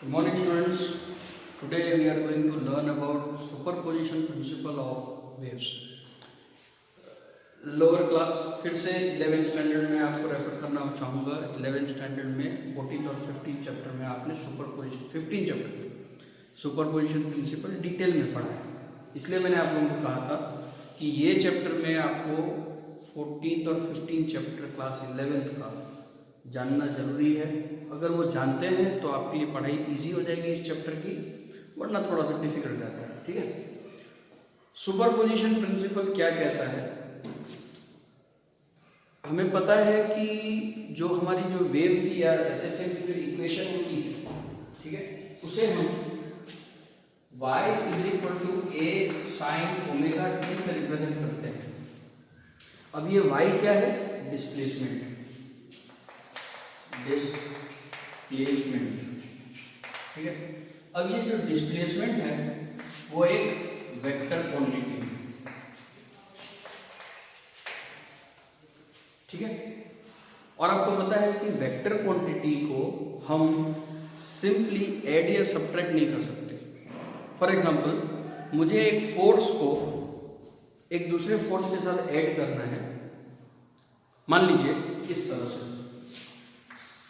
Good morning students. Today we are going to learn about superposition principle of waves. Lower class फिर से 11th standard में आपको refer करना चाहूँगा. 11th standard में 14th और 15th चैप्टर में आपने सुपरपोजिशन 15 चैप्टर में सुपरपोजिशन प्रिंसिपल डिटेल में पढ़ा है. इसलिए मैंने आप लोगों को कहा था कि ये चैप्टर में आपको 14th और 15th चैप्टर क्लास 11th का जानना जरूरी है. अगर वो जानते हैं तो आपके लिए पढ़ाई इजी हो जाएगी इस चैप्टर की, वरना थोड़ा सा डिफिकल्ट रहता है. ठीक है. सुपरपोजिशन प्रिंसिपल क्या कहता है? हमें पता है कि जो हमारी जो वेव की या एसएचएम की जो इक्वेशन होती है, ठीक है, उसे हम y is equal to A sine omega t से रिप्रेजेंट करते हैं. अब ये y क्या है? डिस्प्लेसमेंट. ठीक है. अब ये जो डिस्प्लेसमेंट है वो एक वेक्टर क्वांटिटी है. ठीक है. और आपको पता है कि वेक्टर क्वांटिटी को हम सिंपली ऐड या सब्ट्रैक्ट नहीं कर सकते. फॉर एग्जांपल, मुझे एक फोर्स को एक दूसरे फोर्स के साथ ऐड करना है. मान लीजिए इस तरह से,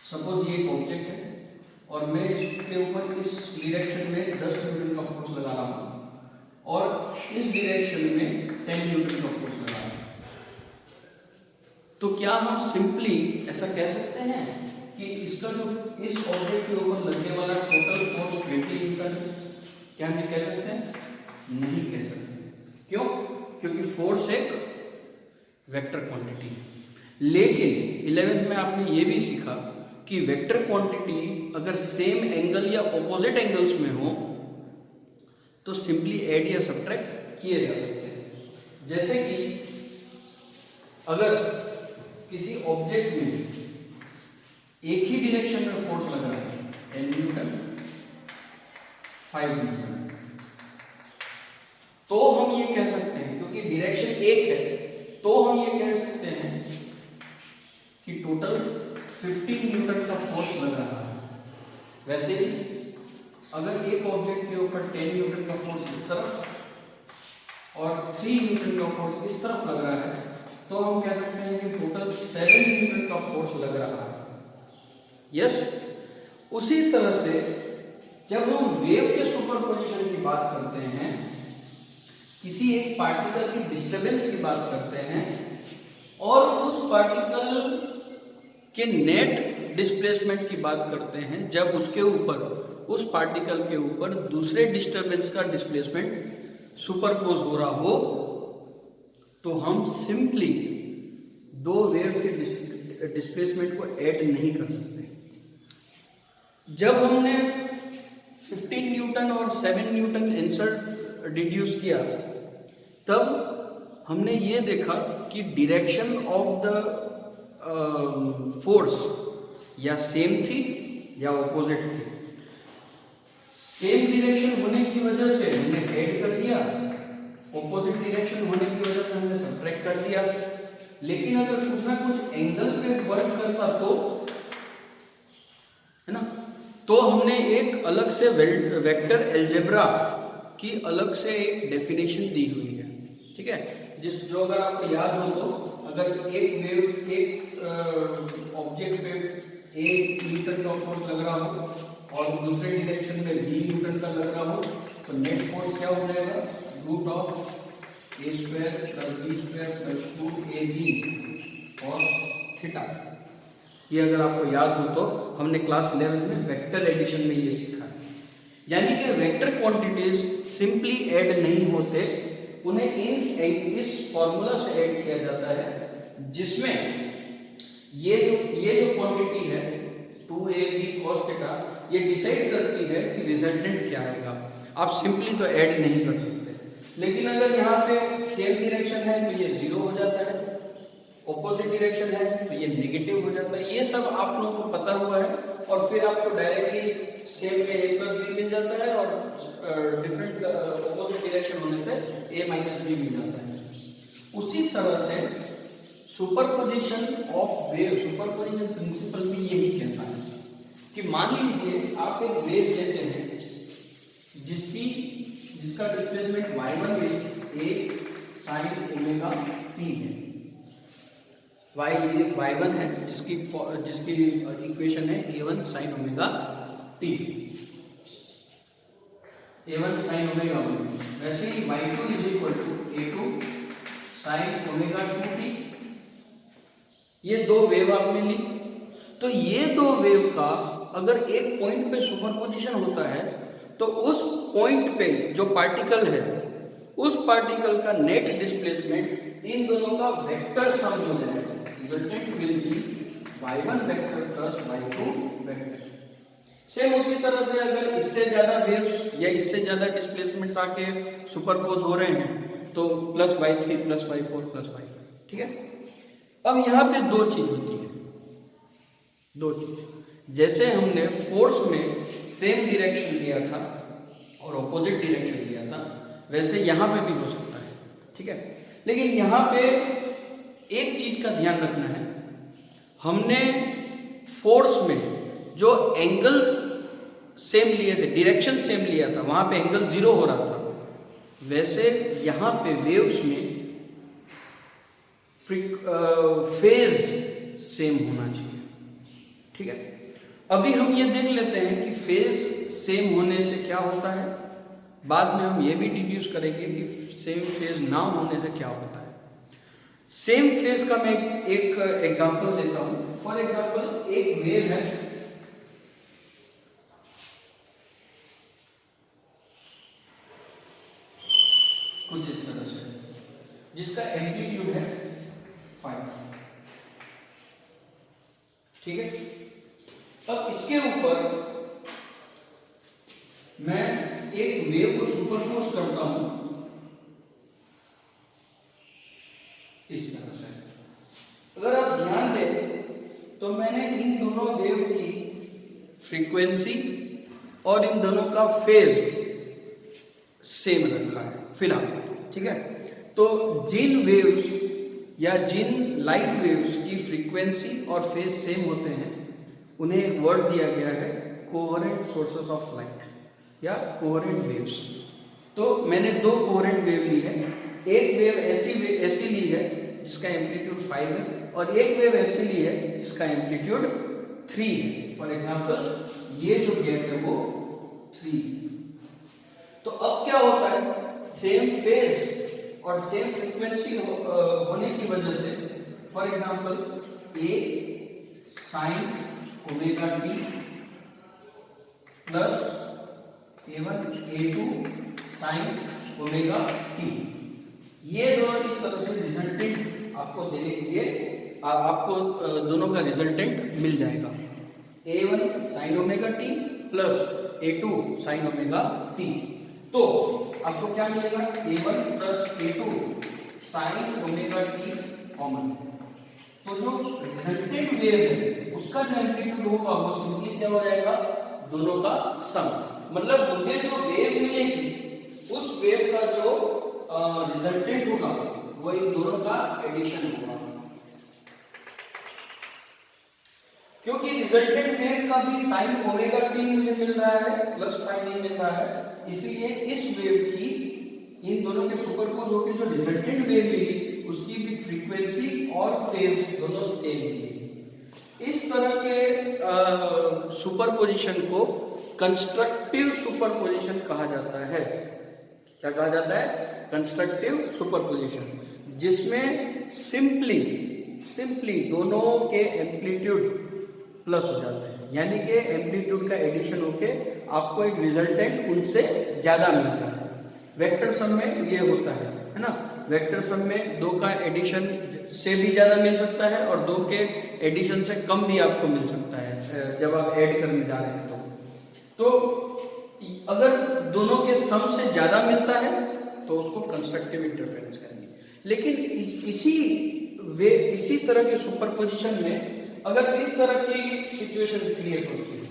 सपोज ये एक ऑब्जेक्ट है और मैं इसके ऊपर इस डायरेक्शन में 10 न्यूटन का फोर्स लगा रहा हूं और इस डायरेक्शन में 10 न्यूटन का फोर्स लगा रहा हूं. तो क्या हम सिंपली ऐसा कह सकते हैं कि इसका जो इस ऑब्जेक्ट के ऊपर लगने वाला टोटल फोर्स 20 न्यूटन है? क्या हम ये कह सकते हैं? नहीं कह सकते. क्यों? क्योंकि फोर्स एक वेक्टर क्वांटिटी है. लेकिन 11th में आपने ये भी सीखा कि वेक्टर क्वांटिटी अगर सेम एंगल या ऑपोजिट एंगल्स में हो तो सिंपली ऐड या सब्ट्रैक्ट किए जा सकते हैं. जैसे कि अगर किसी ऑब्जेक्ट में एक ही डायरेक्शन में फोर्स लग रहा है, 10 न्यूटन 5 न्यूटन, तो हम ये कह सकते हैं, क्योंकि डायरेक्शन एक है, तो हम ये कह सकते हैं कि टोटल 15 न्यूटन का फोर्स लग रहा है. वैसे ही अगर एक ऑब्जेक्ट के ऊपर 10 न्यूटन का फोर्स इस तरफ और 3 न्यूटन का फोर्स इस तरफ लग रहा है, तो हम कह सकते हैं कि टोटल 7 न्यूटन का फोर्स लग रहा है. यस. उसी तरह से जब हम वेव के सुपरपोजिशन की बात करते हैं, किसी एक पार्टिकल की डिस्टर्बेंस की बात करते हैं और उस पार्टिकल के नेट डिस्प्लेसमेंट की बात करते हैं, जब उसके ऊपर उस पार्टिकल के ऊपर दूसरे डिस्टर्बेंस का डिस्प्लेसमेंट सुपरपोज हो रहा हो, तो हम सिंपली दो वेव के डिस्प्लेसमेंट को ऐड नहीं कर सकते. जब हमने 15 न्यूटन और 7 न्यूटन आंसर डिड्यूस किया, तब हमने ये देखा कि डायरेक्शन ऑफ द फोर्स या सेम थी या ऑपोजिट थी. सेम डायरेक्शन होने की वजह से हमने ऐड कर दिया, ऑपोजिट डायरेक्शन होने की वजह से हमने सब्ट्रैक्ट कर दिया. लेकिन अगर कुछ ना कुछ एंगल पे वर्क करता तो, है ना, तो हमने एक अलग से वेक्टर अलजेब्रा की अलग से एक डेफिनेशन दी हुई है. ठीक है. जो अगर आपको याद हो, तो अगर एक वेव एक ऑब्जेक्ट पे 1 न्यूटन का फोर्स लग रहा हो और दूसरे डायरेक्शन में v न्यूटन का लग रहा हो, तो नेट फोर्स क्या हो जाएगा? Root of a square plus b square plus 2ab और थीटा. ये अगर आपको याद हो तो हमने क्लास 11 में वेक्टर एडिशन में ये सीखा. यानी कि वेक्टर क्वांटिटीज सिंपली ऐड नहीं होते, उन्हें इस फॉर्मूला से ऐड किया जाता है, जिसमें ये जो क्वांटिटी है 2ab cos थीटा, ये डिसाइड करती है कि रिजल्टेंट क्या आएगा. आप सिंपली तो ऐड नहीं कर सकते. लेकिन अगर यहाँ पे सेम डायरेक्शन है तो ये 0 हो जाता है, ऑपोजिट डायरेक्शन है तो ये नेगेटिव हो जाता है. ये सब आप लोगों को पता हुआ है, और फिर आपको डायरेक्टली सेम में a प्लस बी मिल जाता है और डिफरेंट ऑपोजिट डायरेक्शन होने से a माइनस बी मिल जाता है. उसी तरह से superposition of wave, superposition principle भी यही कहता है कि मान लीजिए आप एक वेव लेते हैं जिसका displacement y1 is a sin omega t है। y1 है जिसकी इक्वेशन है a1 sin omega t, a1 sin omega 1। वैसे ही y2 is equal to a2 sin omega 2t। ये दो वेव आपने ली, तो ये दो वेव का अगर एक पॉइंट पे सुपरपोजिशन होता है तो उस पॉइंट पे जो पार्टिकल है उस पार्टिकल का नेट डिस्प्लेसमेंट इन दोनों का वेक्टर सम हो जाएगा। Resultant will be y1 vector plus y2 vector. Same उसी तरह से अगर इससे ज्यादा वेव्स या इससे ज्यादा डिस्प्लेसमेंट आके सुपरपोज हो रहे हैं तो plus y3 plus y4 plus y5। ठीक है, अब यहां पे दो चीज होती है, दो चीज। जैसे हमने फोर्स में सेम डायरेक्शन लिया था और ऑपोजिट डायरेक्शन लिया था, वैसे यहां पे भी हो सकता है। ठीक है, लेकिन यहां पे एक चीज का ध्यान रखना है, हमने फोर्स में जो एंगल सेम लिए थे, डायरेक्शन सेम लिया था, वहां पे एंगल 0 हो रहा था, वैसे यहां पे वेव्स में फेज सेम होना चाहिए। ठीक है, अभी हम ये देख लेते हैं कि फेज सेम होने से क्या होता है, बाद में हम ये भी डिड्यूस करेंगे कि सेम फेज ना होने से क्या होता है। सेम फेज का मैं एक एग्जांपल देता हूं। फॉर एग्जांपल एक वेव है, कुछ इस तरह से, जिसका एम्पलीट्यूड है 5। ठीक है, अब इसके ऊपर मैं एक वेव को सुपरपोज करता हूं इस तरह से। अगर आप ध्यान दें तो मैंने इन दोनों वेव की फ्रीक्वेंसी और इन दोनों का फेज सेम रखा है फिलहाल। ठीक है, तो जिन वेव्स या जिन लाइट वेव्स की फ्रीक्वेंसी और फेज सेम होते हैं उन्हें एक वर्ड दिया गया है कोहेरेंट सोर्सेस ऑफ लाइट या कोहेरेंट वेव्स। तो मैंने दो कोहेरेंट वेव ली है, एक वेव ऐसी ली है जिसका एम्पलीट्यूड 5 है और एक वेव ऐसी ली है जिसका एम्पलीट्यूड 3 है। फॉर एग्जांपल ये जो गैप है वो 3। तो अब क्या होता है, सेम फेज और सेम फ्रीक्वेंसी होने की वजह से, for example a sin omega t plus a1 a2 sin omega t, ये दोनों इस तरह से रिजल्टेंट आपको देने के लिए आपको दोनों का रिजल्टेंट मिल जाएगा। a1 sin omega t plus a2 sin omega t। तो आपको क्या मिलेगा, a1 plus a2 sin omega t common. तो जो रिजल्टेंट वेव है उसका जो एम्पलीट्यूड होगा वो सिंपली क्या हो जाएगा, दोनों का सम। मतलब मुझे जो वेव मिलेगी उस वेव का जो रिजल्टेंट होगा वो इन दोनों का एडिशन होगा। क्योंकि रिजल्टेंट वेव का भी साइन ओमेगा t मुझे मिल रहा है, प्लस 5 नहीं मिल रहा है, इसलिए इस वेव की इन दोनों के सुपरपोज होकर जो रिजल्टेंट वेव मिली उसकी भी फ्रीक्वेंसी और फेज दोनों सेम मिली। इस तरह के सुपरपोजिशन को कंस्ट्रक्टिव सुपरपोजिशन कहा जाता है। क्या कहा जाता है, कंस्ट्रक्टिव सुपरपोजिशन, जिसमें सिंपली दोनों के एम्पलीट्यूड प्लस हो जाते हैं, यानी कि एम्पलीट्यूड का एडिशन होके आपको एक रिजल्टेंट उनसे ज्यादा मिलता है। वेक्टर सम में ये होता है ना, वेक्टर सम में दो का एडिशन से भी ज्यादा मिल सकता है और दो के एडिशन से कम भी आपको मिल सकता है जब आप ऐड करने जा रहे हैं। तो अगर दोनों के सम से ज्यादा मिलता है तो उसको कंस्ट्रक्टिव इंटरफेरेंस करेंगे। लेकिन इसी तरह के सुपरपोजिशन में अगर इस तरह की सिचुएशन क्रिएट होती है,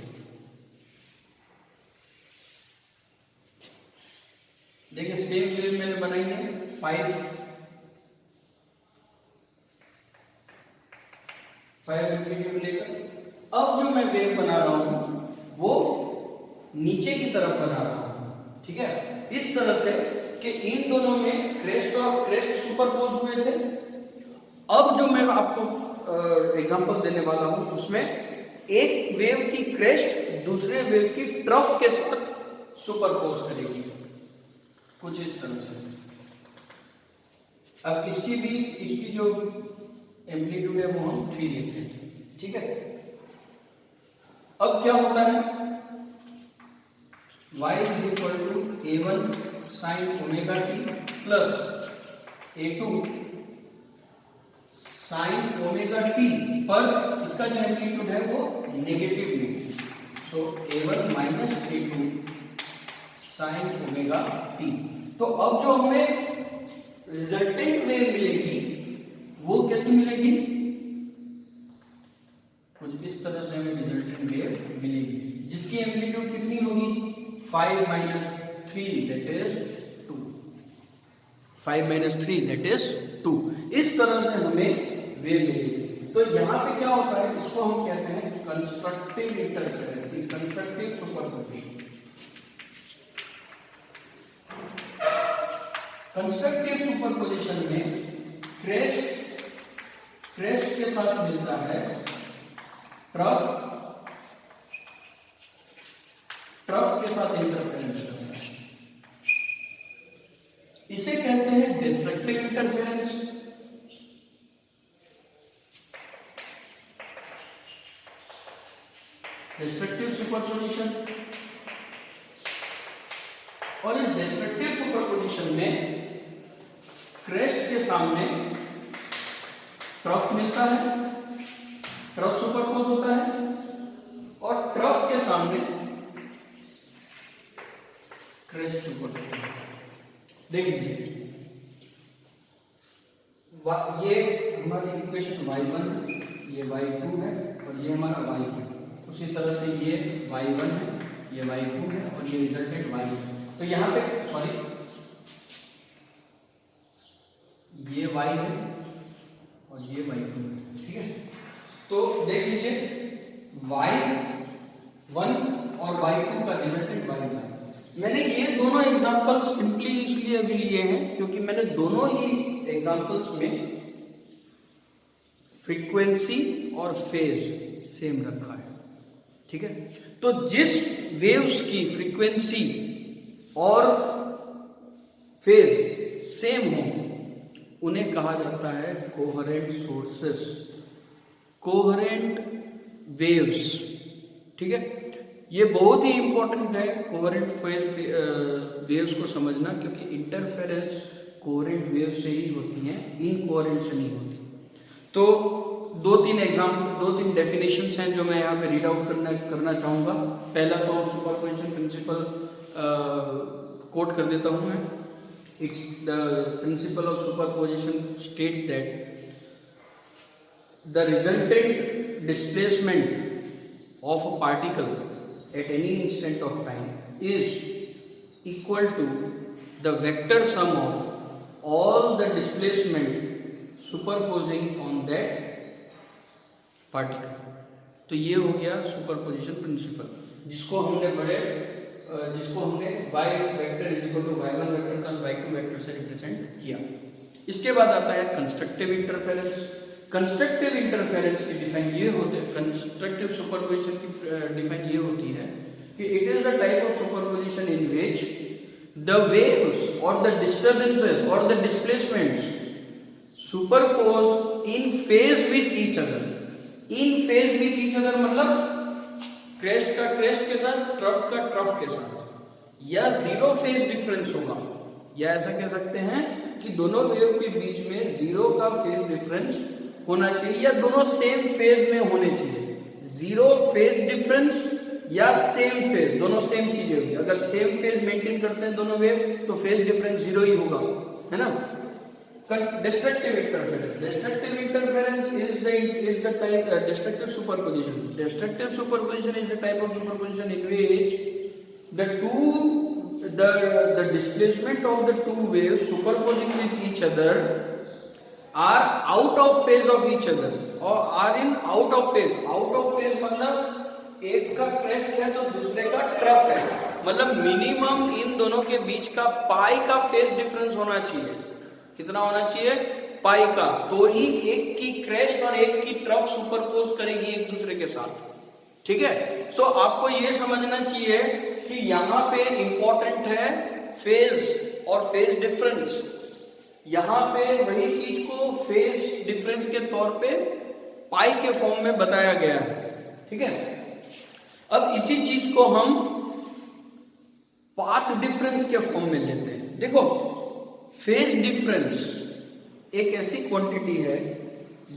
देखिए सेम वेव मैंने बनाई है 5 एम्पलीट्यूड लेकर। अब जो मैं वेव बना रहा हूं नीचे की तरफ बना रहा हूं, ठीक है, इस तरह से कि इन दोनों में क्रेस्ट और क्रेस्ट सुपरपोज हुए थे। अब जो मैं आपको एग्जांपल देने वाला हूं उसमें एक वेव की क्रेस्ट दूसरे वेव की ट्रफ के साथ सुपरपोज करेगी, कुछ इस तरह से। अब इसकी जो एम्पलीट्यूड है वो हम 3 लेते हैं, ठीक है। अब क्या होता है, y is equal to a1 sine omega t plus a2 sine omega t, पर इसका जो एम्पलीट्यूड है वो नेगेटिव में, so a1 minus a2 sine omega t. तो अब जो हमें रिजल्टेंट वेव मिलेगी वो कैसी मिलेगी, कुछ इस तरह से हमें रिजल्टेंट वेव मिलेगी जिसकी एम्पलीट्यूड कितनी होगी, 5 minus 3 that is 2, 5 minus 3 that is 2। इस तरह से हमें वेव मिलेगी। तो यहां पे क्या होता है, इसको हम कहते हैं constructive interference, constructive superposition. Constructive superposition में क्रेस्ट के साथ मिलता है ट्रफ के साथ इंटरफेरेंस करता है, इसे कहते हैं डिस्ट्रक्टिव इंटरफेरेंस। डिस्ट्रक्टिव सुपरपोजिशन, और इस डिस्ट्रक्टिव सुपरपोजिशन में क्रेस्ट के सामने ट्रफ मिलता है, ट्रफ सुपरपोज होता है, और ट्रफ के सामने क्रेस्ट सुपरपोज। देखिए ये हमारी इक्वेशन y1, ये y2 है और ये हमारा y है। उसी तरह से ये y1 है, ये y2 है और ये रिजल्टेंट y है। तो यहां पे सॉरी ये y है और ये y2 है, ठीक है। तो देख लीजिए y1 और y2 का रिजल्टेंट y1। मैंने ये दोनों एग्जांपल सिंपली इसलिए अभी लिए हैं क्योंकि मैंने दोनों ही एग्जांपल्स में फ्रीक्वेंसी और फेज सेम रखा है, ठीक है। तो जिस वेव्स की फ्रीक्वेंसी और फेज सेम हो उन्हें कहा जाता है कोहेरेंट सोर्सेस, कोहेरेंट वेव्स, ठीक है। ये बहुत ही इंपॉर्टेंट है कोहेरेंट वेव्स को समझना, क्योंकि इंटरफेरेंस कोहेरेंट वेव से ही होती हैं, इनकोहेरेंट से नहीं होती। तो दो तीन डेफिनेशंस हैं जो मैं यहाँ पे रीड आउट करना चाहूंगा। पहला तो सुपरपोजिशन प्रिंसिपल कोट कर देता हूं मैं। It's the principle of superposition states that the resultant displacement of a particle at any instant of time is equal to the vector sum of all the displacement superposing on that particle। तो ये हो गया superposition principle, जिसको हमने y vector is equal to y1 vector plus y2 vector से represent किया। इसके बाद आता है कंस्ट्रक्टिव इंटरफेरेंस। कंस्ट्रक्टिव इंटरफेरेंस की डिफाइन ये होते हैं, कंस्ट्रक्टिव सुपरपोजिशन की डिफाइन ये होती है कि it is the type of superposition in which the waves और द डिस्टर्बेंसेस और the displacements superpose in phase with each other. In phase with each other मतलब क्रेस्ट का क्रेस्ट के साथ, ट्रफ का ट्रफ के साथ, या जीरो फेज डिफरेंस होगा, या ऐसा कह सकते हैं कि दोनों वेव के बीच में जीरो का फेज डिफरेंस होना चाहिए, या दोनों सेम फेज में होने चाहिए। जीरो फेज डिफरेंस या सेम फेज, दोनों सेम चीजें होगी। अगर सेम फेज मेंटेन करते हैं दोनों वेव तो फेज डिफरेंस जीरो ही होगा, है ना। Destructive interference, destructive interference is the type destructive superposition. Destructive superposition is the type of superposition in which the displacement of the two waves superposing with each other are out of phase of each other or are in out of phase. Out of phase मतलब एक का crest है तो दूसरे का trough है, मतलब minimum in दोनों के बीच का पाई का फेज डिफरेंस होना चाहिए। कितना होना चाहिए? पाई का। तो ही एक की क्रेस्ट और एक की ट्रफ सुपरपोज करेगी एक दूसरे के साथ। ठीक है, सो आपको ये समझना चाहिए कि यहां पे इंपॉर्टेंट है फेज और फेज डिफरेंस। यहां पे वही चीज को फेज डिफरेंस के तौर पे पाई के फॉर्म में बताया गया है। ठीक है, अब इसी चीज को हम पाथ डिफरेंस के फॉर्म में लेते हैं। देखो, फेज डिफरेंस एक ऐसी क्वांटिटी है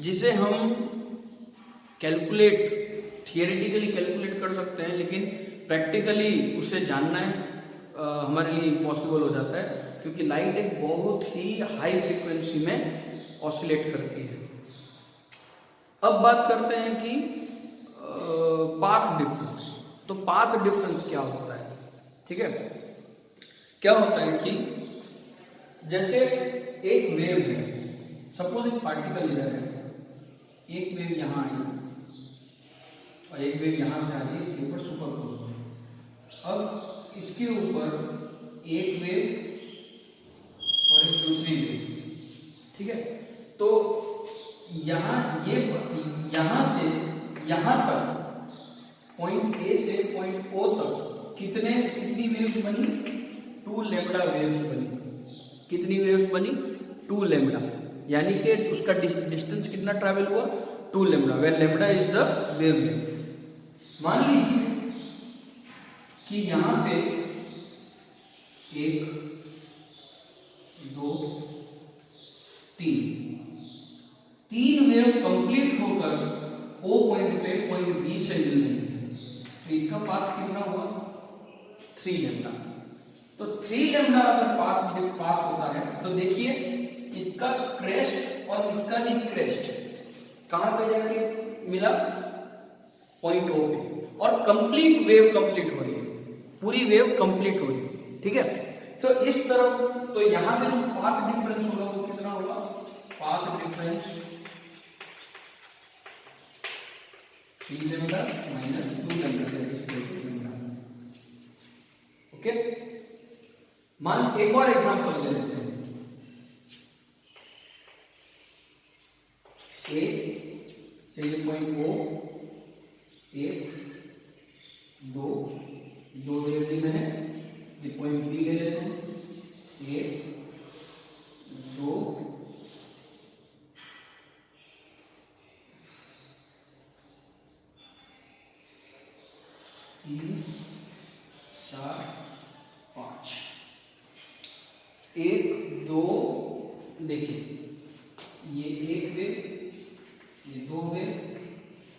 जिसे हम कैलकुलेट, थियरिटिकली कैलकुलेट कर सकते हैं, लेकिन प्रैक्टिकली उसे जानना है हमारे लिए इम्पॉसिबल हो जाता है, क्योंकि लाइट एक बहुत ही हाई फ्रीक्वेंसी में ऑसिलेट करती है। अब बात करते हैं कि पाथ डिफरेंस। तो पाथ डिफरेंस क्या होता है? ठीक है, क्या होता है कि जैसे एक वेव है, सपोज एक पार्टिकल इधर है, एक वेव यहां आई और एक वेव यहां से आ रही है, इसके ऊपर सुपरपोज हो रही। अब इसके ऊपर एक वेव और एक दूसरी वेव। ठीक है, तो यहां से यहां तक पॉइंट ए से पॉइंट ओ तक कितनी वेव्स बनी? 2 लैम्डा वेव्स बनी। कितनी वेव्स बनी? 2 लैम्डा, यानी कि उसका डिस्टेंस कितना ट्रैवल हुआ? 2 lambda, where lambda is the wavelength. मान लीजिए कि यहां पे 1 2 3 वेव कंप्लीट होकर ओ पॉइंट पे पॉइंट बी से मिल रही है, तो इसका पाथ कितना हुआ? 3 लैम्डा। तो 3 लैम्डा अगर पाथ होता है तो देखिए इसका क्रेस्ट और इसका भी क्रेस्ट कहां पे जाके मिला? पॉइंट ओ पे, और कंप्लीट वेव कंप्लीट हो रही है, पूरी वेव कंप्लीट हो रही है। ठीक है, तो इस तरह, तो यहां पे जो पाथ डिफरेंस होगा वो कितना होगा? Path difference 3 lambda minus 2 lambda. Okay, मान एक और एग्जांपल ले लेते हैं। ए से पॉइंट ओ, 1 2 वेव ली मैंने, ये पॉइंट बी ले लेते हैं, 1 2 3 4 5। 1 2, देखिए ये 1 वेव, ये 2 वेव,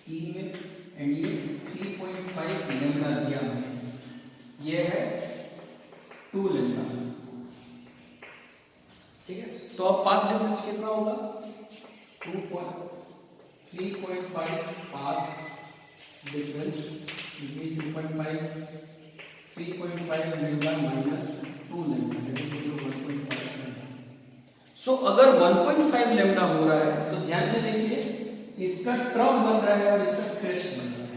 3 वेव, एंड ये 3.5 लैम्डा दिया है, ये है 2 लैम्डा। ठीक है, तो अब पाथ डिफरेंस कितना होगा? 3.5 path difference 3.5 lambda minus 2 lambda, 1.5। सो अगर 1.5 लैम्डा हो रहा है तो ध्यान से देखिए, इसका ट्रफ बन रहा है और इसका क्रेस्ट बन रहा है।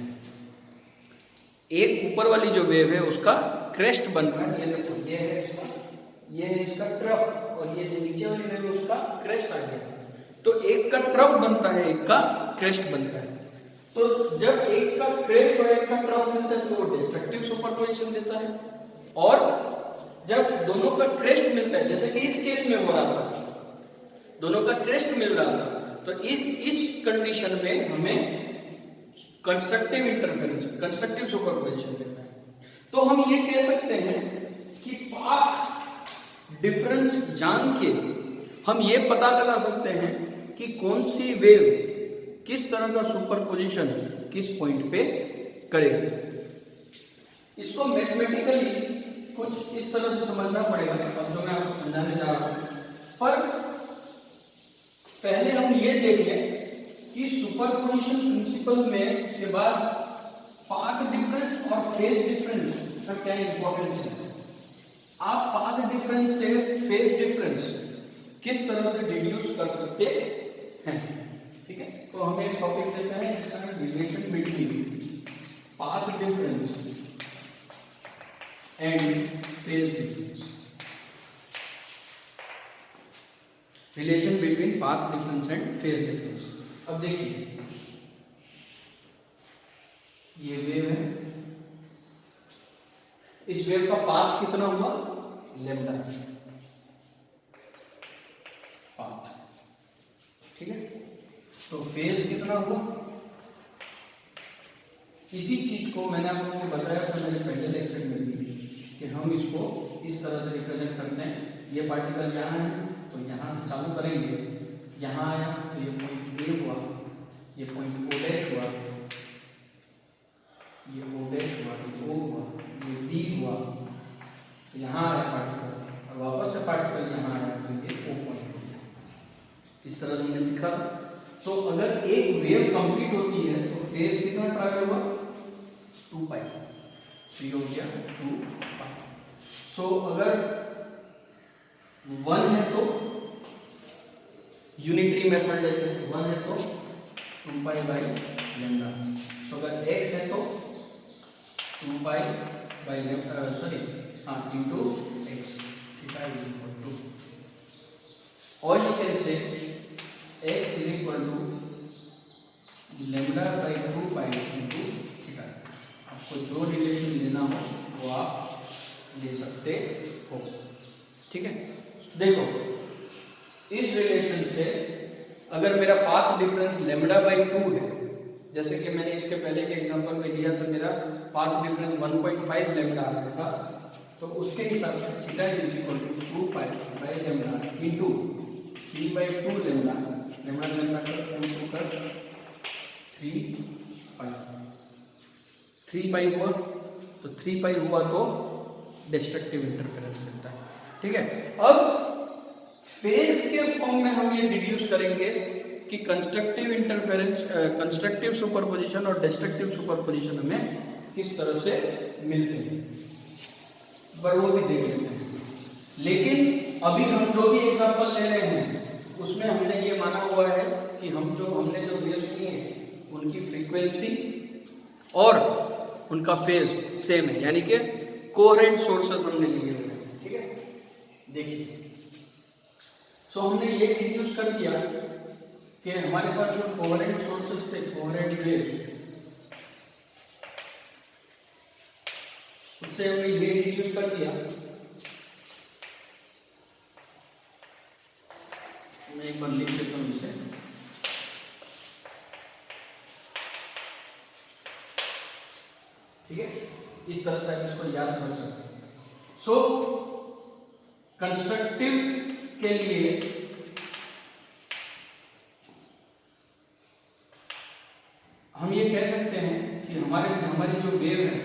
एक ऊपर वाली जो वेव है उसका क्रेस्ट बन रहा है, ये देखो, ये है इसका ट्रफ, और ये जो नीचे वाली वेव है उसका क्रेस्ट आ गया। तो एक का ट्रफ बनता है, एक का क्रेस्ट बनता है। तो जब एक का क्रेस्ट और एक का ट्रफ मिलता है तो वो डिस्ट्रक्टिव सुपरपोजिशन देता है, और जब दोनों का क्रेस्ट मिलता है, जैसे कि इस केस में हो रहा था, दोनों का क्रेस्ट मिल रहा था, तो इस कंडीशन में हमें कंस्ट्रक्टिव इंटरफेरेंस, कंस्ट्रक्टिव सुपरपोजिशन देता है। तो हम ये कह सकते हैं कि पाथ डिफरेंस जान के हम ये पता लगा सकते हैं कि कौन सी वेव किस तरह का सुपरपोजिशन किस पॉइंट पे करेगी। इसको मैथमेटिकली कुछ इस तरह से समझना पड़ेगा, अब जो मैं आपको समझाने जा रहा हूं। पर पहले हम ये देख लें कि सुपरपोजिशन प्रिंसिपल में के बाद पाथ डिफरेंस और फेज डिफरेंस का क्या इंपॉर्टेंस है। आप पाथ डिफरेंस से फेज डिफरेंस किस तरह से डिड्यूस कर सकते हैं। ठीक है, तो हमें एक टॉपिक देता है जिसका नाम relation between path difference and phase difference. Relation between path difference and phase difference. अब देखिए ये वेव है, इस वेव का पाथ कितना हुआ लैम्डा पाथ, ठीक है। तो फेज कितना हुआ, इसी चीज को मैंने आपको बताया था मेरे पहले लेक्चर में भी कि हम इसको इस तरह से रिप्रेजेंट करते हैं। ये पार्टिकल यहाँ है तो यहाँ से चालू करेंगे, यहाँ आया तो ये पॉइंट ए हुआ, ये पॉइंट ओ डैश हुआ, ये ओ डैश हुआ, ये ओ हुआ, ये बी हुआ, तो यहाँ आया पार्टिकल और वापस से पार्टिकल यहाँ आया तो ये ओ पॉइंट हो गया। इस तरह से हमने सीखा। तो अगर एक वेव कंप्लीट होती है तो फेज कितना ट्रैवल हुआ 2 पाई, तो ये हो गया 2 पाई। सो अगर 1 है तो यूनिटरी मेथड लेते हैं, 1 है तो 2 पाई बाई लैम्डा। तो अगर x है तो 2 pi by into x, theta is equal to, और you can say x is equal to lambda by 2 pi into theta. आपको जो रिलेशन लेना हो वो आप ले सकते हो, ठीक है। देखो इस रिलेशन से अगर मेरा पाथ डिफरेंस लैम्डा बाई 2 है, जैसे कि मैंने इसके पहले के एग्जांपल में लिया तो मेरा पाथ डिफरेंस 1.5 लैम्डा आ गया था, तो उसके हिसाब से theta is equal to 2 pi by lambda into 3/2 lambda, lambda लैम्डा कर 3 पाई, 3 पाई हुआ, तो 3 पाई हुआ तो डिस्ट्रक्टिव इंटरफेरेंस मिलता है, ठीक है। अब फेज के फॉर्म में हम ये डिड्यूस करेंगे कि कंस्ट्रक्टिव इंटरफेरेंस, कंस्ट्रक्टिव सुपरपोजिशन और डिस्ट्रक्टिव सुपरपोजिशन हमें किस तरह से मिलते हैं, पर वो भी देख लेते हैं। लेकिन अभी हम जो भी एग्जांपल ले रहे हैं उसमें हमने ये माना हुआ है कि हमने जो वेव्स लिए उनकी फ्रीक्वेंसी और उनका फेज सेम है, यानी कि कोहेरेंट सोर्सेस हमने लिए हुए हैं, ठीक है। देखिए सो हमने ये डिड्यूस कर दिया कि हमारे पास जो कोहेरेंट सोर्सेस थे, कोहेरेंट वेव्स, उससे हमने ये डिड्यूस कर दिया। मैं एक बार लिख देता हूं इसे, ठीक है। इस तरह से आप इसको याद कर सकते हैं। सो कंस्ट्रक्टिव के लिए हम ये कह सकते हैं कि हमारी जो वेव है